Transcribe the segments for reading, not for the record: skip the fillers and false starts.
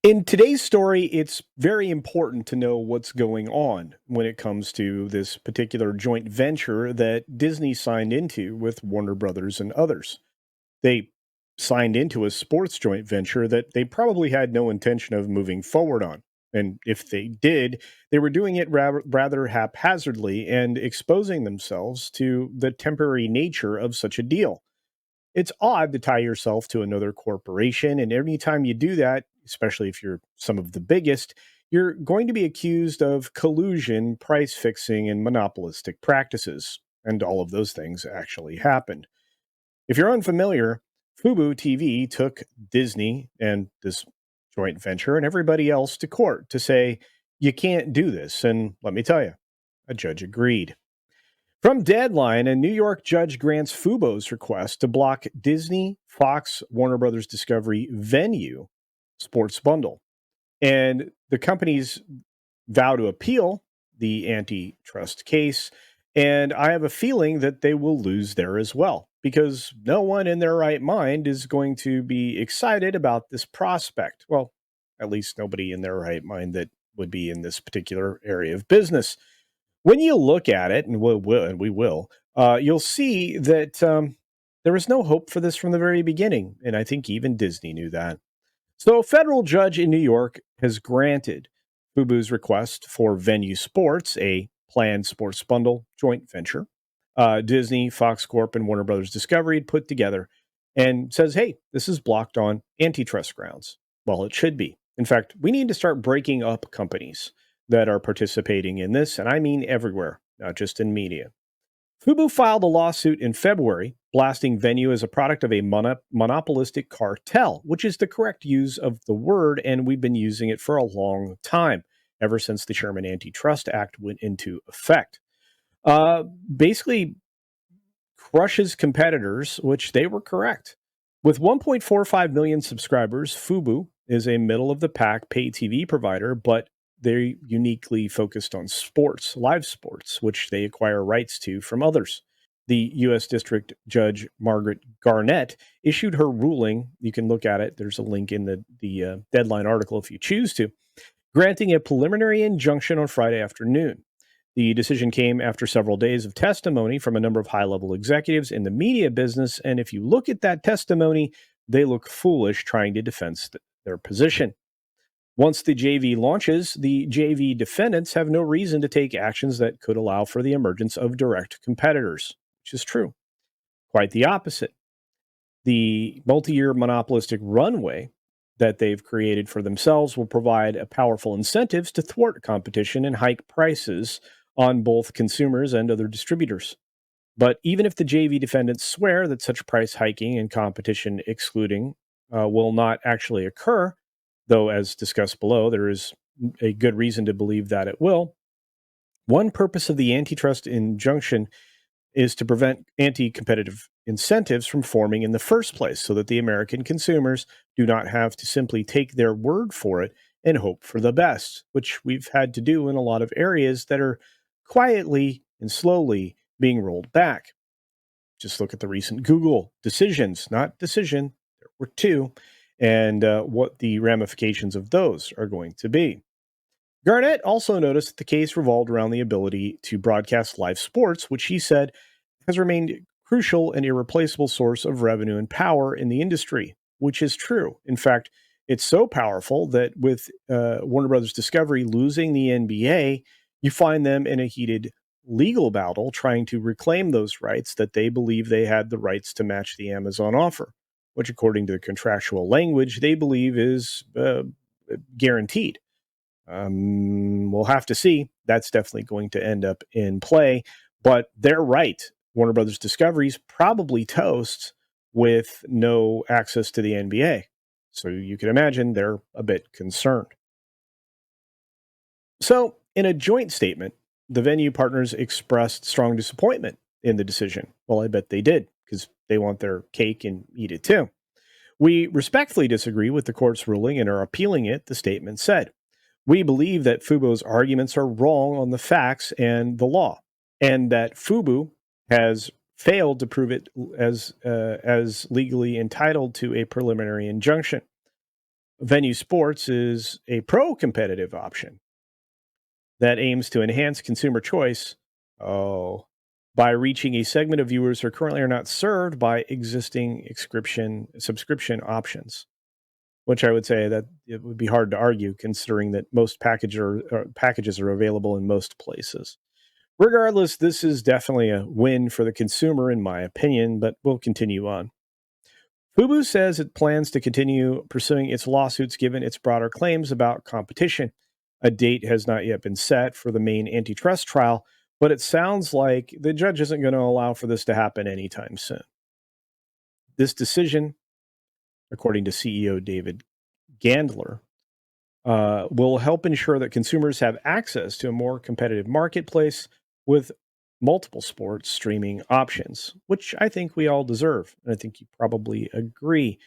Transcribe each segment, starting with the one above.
In today's story, it's very important to know what's going on when it comes to this particular joint venture that Disney signed into with Warner Brothers and others. They signed into a sports joint venture that they probably had no intention of moving forward on. And if they did, they were doing it rather haphazardly and exposing themselves to the temporary nature of such a deal. It's odd to tie yourself to another corporation. And anytime you do that, especially if you're some of the biggest, you're going to be accused of collusion, price fixing, and monopolistic practices. And all of those things actually happened. If you're unfamiliar, Fubo TV took Disney and this joint venture and everybody else to court to say, you can't do this. And let me tell you, a judge agreed. From Deadline, a New York judge grants Fubo's request to block Disney, Fox, Warner Bros. Discovery venue sports bundle. And the companies vow to appeal the antitrust case. And I have a feeling that they will lose there as well, because no one in their right mind is going to be excited about this prospect. Well, at least nobody in their right mind that would be in this particular area of business. When you look at it, and we will, you'll see that there was no hope for this from the very beginning, and I think even Disney knew that. So, a federal judge in New York has granted Fubu's request for Venue Sports, a planned sports bundle joint venture. Disney, Fox Corp, and Warner Brothers Discovery had put together, and says, "Hey, this is blocked on antitrust grounds." Well, it should be. In fact, we need to start breaking up companies that are participating in this, and I mean everywhere, not just in media. Fubu filed a lawsuit in February, blasting Venue as a product of a monopolistic cartel, which is the correct use of the word, and we've been using it for a long time, ever since the Sherman Antitrust Act went into effect. Basically, crushes competitors, which they were correct. With 1.45 million subscribers, Fubu is a middle of the pack pay TV provider, but they're uniquely focused on sports, live sports, which they acquire rights to from others. The U.S. District Judge Margaret Garnett issued her ruling. You can look at it. There's a link in the Deadline article if you choose to, granting a preliminary injunction on Friday afternoon. The decision came after several days of testimony from a number of high level executives in the media business. And if you look at that testimony, they look foolish trying to defend their position. Once the JV launches, the JV defendants have no reason to take actions that could allow for the emergence of direct competitors, which is true. Quite the opposite. The multi-year monopolistic runway that they've created for themselves will provide a powerful incentives to thwart competition and hike prices on both consumers and other distributors. But even if the JV defendants swear that such price hiking and competition excluding will not actually occur, though as discussed below, there is a good reason to believe that it will, one purpose of the antitrust injunction is to prevent anti-competitive incentives from forming in the first place so that the American consumers do not have to simply take their word for it and hope for the best, which we've had to do in a lot of areas that are quietly and slowly being rolled back. Just look at the recent Google decisions, not decision, there were two, and what the ramifications of those are going to be. Garnett also noticed that the case revolved around the ability to broadcast live sports, which he said has remained crucial and irreplaceable source of revenue and power in the industry, which is true. In fact, it's so powerful that with Warner Brothers Discovery losing the NBA, you find them in a heated legal battle trying to reclaim those rights that they believe they had the rights to match the Amazon offer, which according to the contractual language, they believe is guaranteed. We'll have to see. That's definitely going to end up in play, but they're right. Warner Brothers Discovery's probably toast with no access to the NBA. So you can imagine they're a bit concerned. So in a joint statement, the venue partners expressed strong disappointment in the decision. Well, I bet they did, because they want their cake and eat it too. We respectfully disagree with the court's ruling and are appealing it, the statement said. We believe that Fubo's arguments are wrong on the facts and the law, and that Fubu has failed to prove it as legally entitled to a preliminary injunction. Venue Sports is a pro competitive option that aims to enhance consumer choice. Oh, by reaching a segment of viewers who currently are not served by existing subscription options, which I would say that it would be hard to argue considering that most packages are available in most places. Regardless, this is definitely a win for the consumer, in my opinion, but we'll continue on. FUBU says it plans to continue pursuing its lawsuits given its broader claims about competition. A date has not yet been set for the main antitrust trial, but it sounds like the judge isn't going to allow for this to happen anytime soon. This decision, according to CEO David Gandler, will help ensure that consumers have access to a more competitive marketplace with multiple sports streaming options, which I think we all deserve. And I think you probably agree.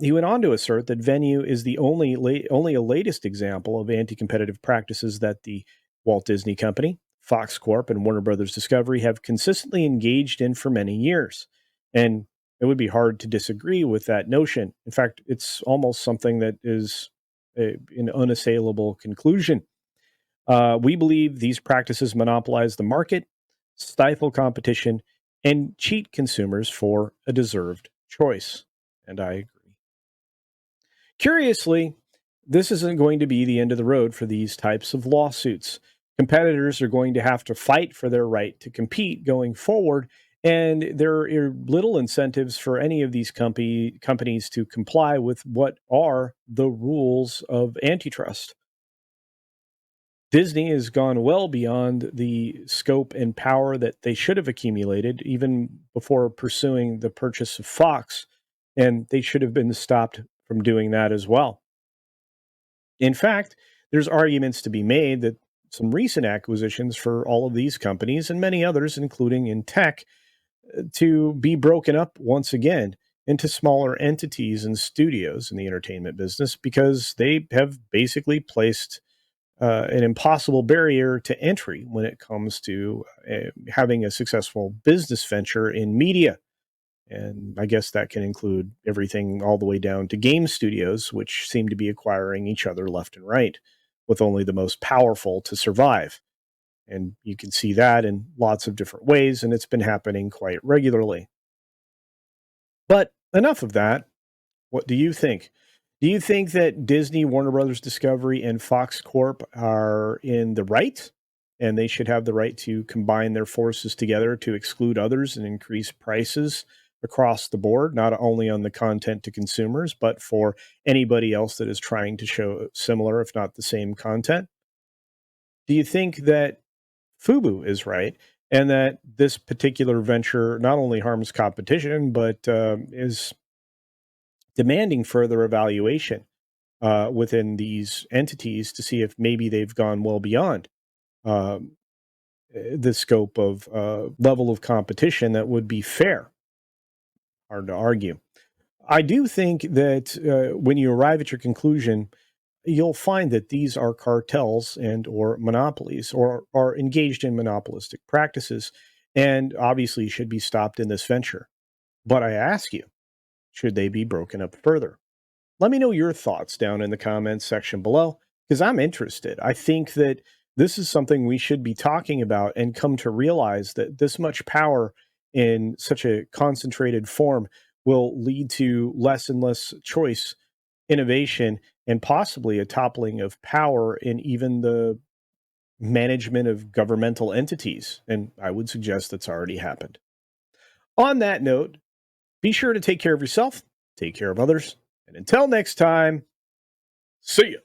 He went on to assert that Venue is the only a latest example of anti-competitive practices that the Walt Disney Company, Fox Corp, and Warner Bros. Discovery have consistently engaged in for many years. And it would be hard to disagree with that notion. In fact, it's almost something that is an unassailable conclusion. We believe these practices monopolize the market, stifle competition, and cheat consumers for a deserved choice. And I agree. Curiously, this isn't going to be the end of the road for these types of lawsuits. Competitors are going to have to fight for their right to compete going forward, and there are little incentives for any of these companies to comply with what are the rules of antitrust. Disney has gone well beyond the scope and power that they should have accumulated even before pursuing the purchase of Fox, and they should have been stopped from doing that as well. In fact, there's arguments to be made that some recent acquisitions for all of these companies and many others, including in tech, to be broken up once again into smaller entities and studios in the entertainment business because they have basically placed an impossible barrier to entry when it comes to having a successful business venture in media. And I guess that can include everything all the way down to game studios, which seem to be acquiring each other left and right, with only the most powerful to survive. And you can see that in lots of different ways, and it's been happening quite regularly. But enough of that. What do you think? Do you think that Disney, Warner Brothers Discovery, and Fox Corp are in the right? And they should have the right to combine their forces together to exclude others and increase prices across the board, not only on the content to consumers, but for anybody else that is trying to show similar, if not the same content? Do you think that FUBU is right and that this particular venture not only harms competition, but is demanding further evaluation within these entities to see if maybe they've gone well beyond um, the scope of level of competition that would be fair? Hard to argue. I do think that when you arrive at your conclusion, you'll find that these are cartels and or monopolies or are engaged in monopolistic practices and obviously should be stopped in this venture. But I ask you, should they be broken up further? Let me know your thoughts down in the comments section below because I'm interested. I think that this is something we should be talking about and come to realize that this much power in such a concentrated form will lead to less and less choice, innovation, and possibly a toppling of power in even the management of governmental entities. And I would suggest that's already happened. On that note, be sure to take care of yourself, take care of others, and until next time, see ya.